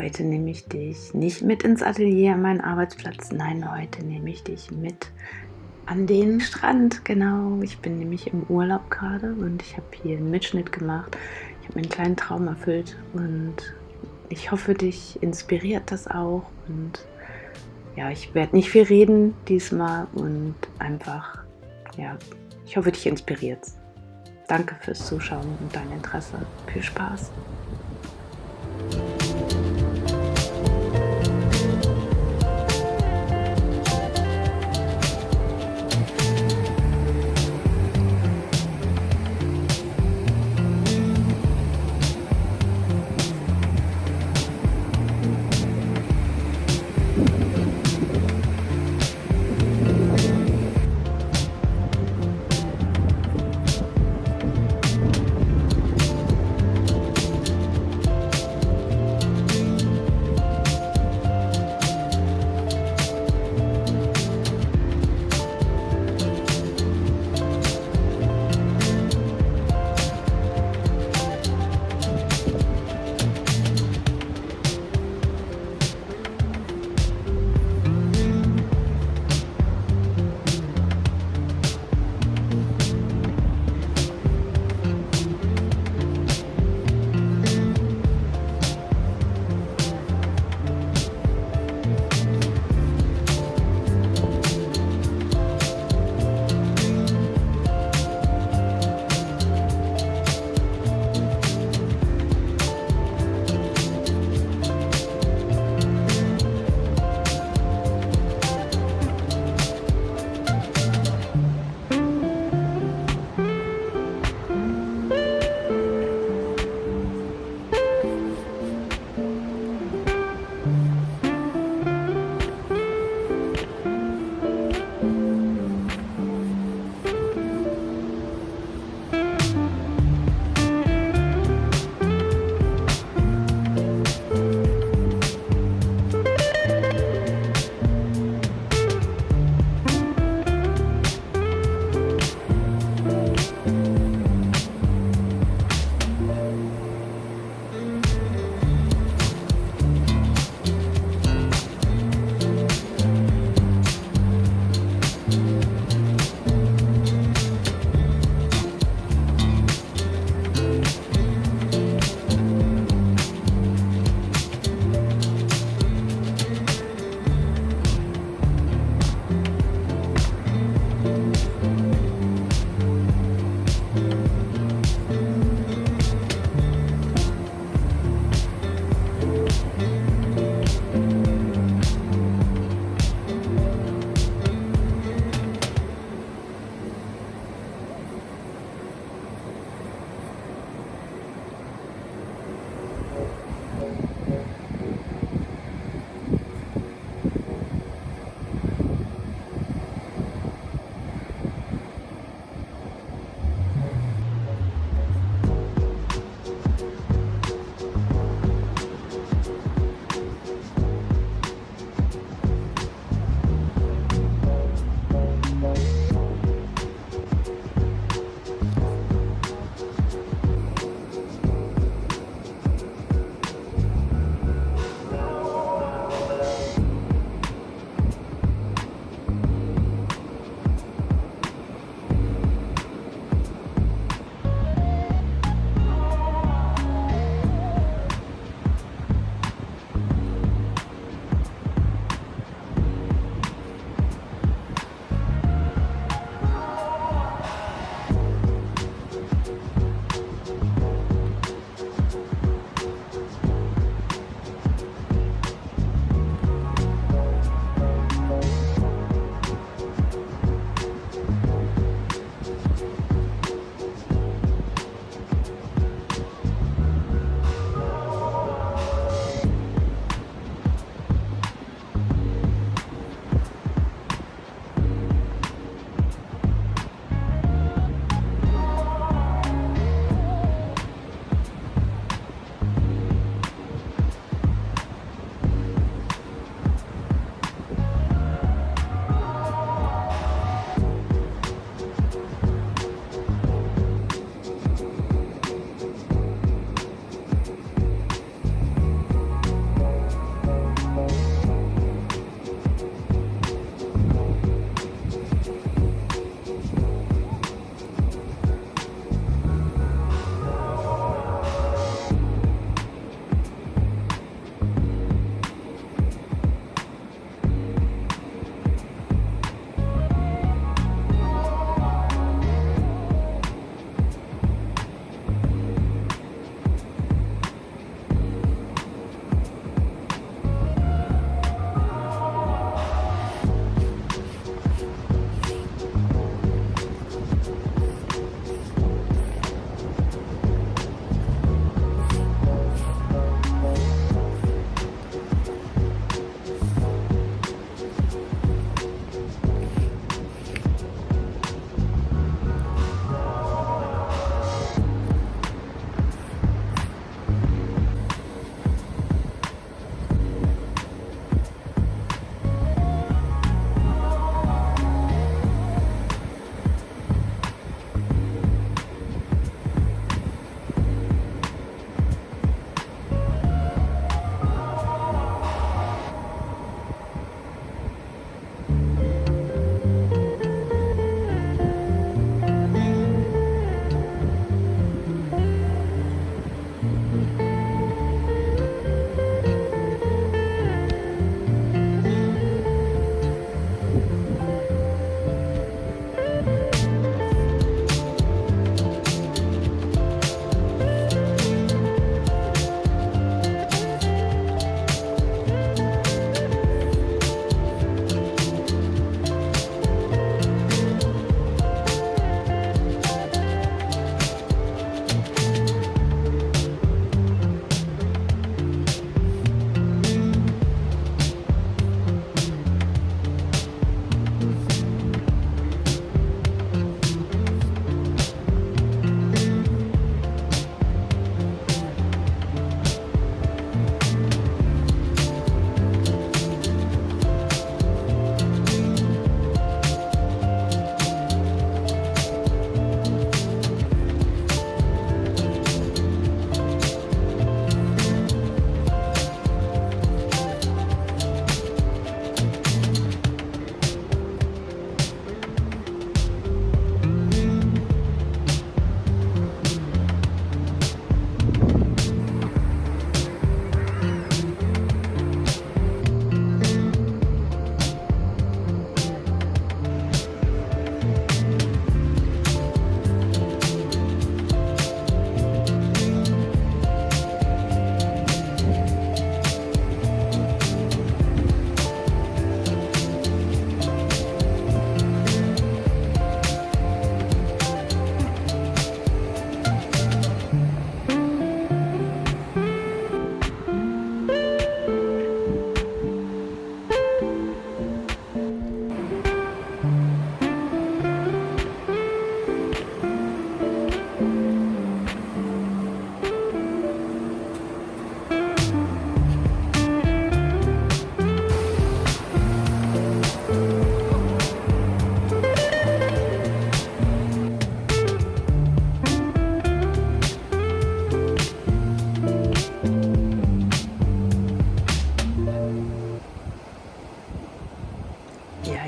Heute nehme ich dich nicht mit ins Atelier, an meinen Arbeitsplatz. Nein, heute nehme ich dich mit an den Strand. Genau, ich bin nämlich im Urlaub gerade und ich habe hier einen Mitschnitt gemacht. Ich habe mir einen kleinen Traum erfüllt und ich hoffe, dich inspiriert das auch. Und ja, ich werde nicht viel reden diesmal und einfach, ja, ich hoffe, dich inspiriert's. Danke fürs Zuschauen und dein Interesse. Viel Spaß!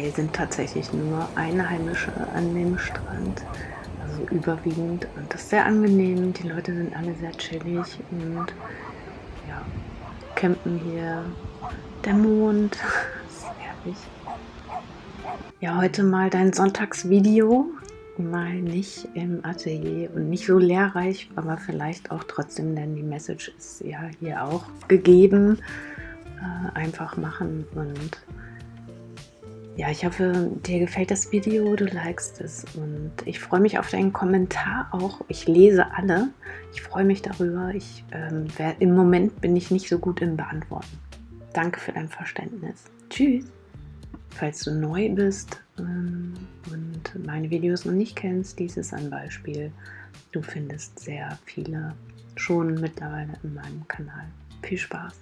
2 sind tatsächlich nur Einheimische an dem Strand, also überwiegend. Und das ist sehr angenehm. Die Leute sind alle sehr chillig und ja, campen hier. Der Mond, das ist herrlich. Ja, heute mal dein Sonntagsvideo. Mal nicht im Atelier und nicht so lehrreich, aber vielleicht auch trotzdem, denn die Message ist ja hier auch gegeben. Einfach machen und ja, ich hoffe, dir gefällt das Video, du likest es und ich freue mich auf deinen Kommentar auch. Ich lese alle. Ich freue mich darüber. Im Moment bin ich nicht so gut im Beantworten. Danke für dein Verständnis. Tschüss. Falls du neu bist und meine Videos noch nicht kennst, dies ist ein Beispiel. Du findest sehr viele schon mittlerweile in meinem Kanal. Viel Spaß!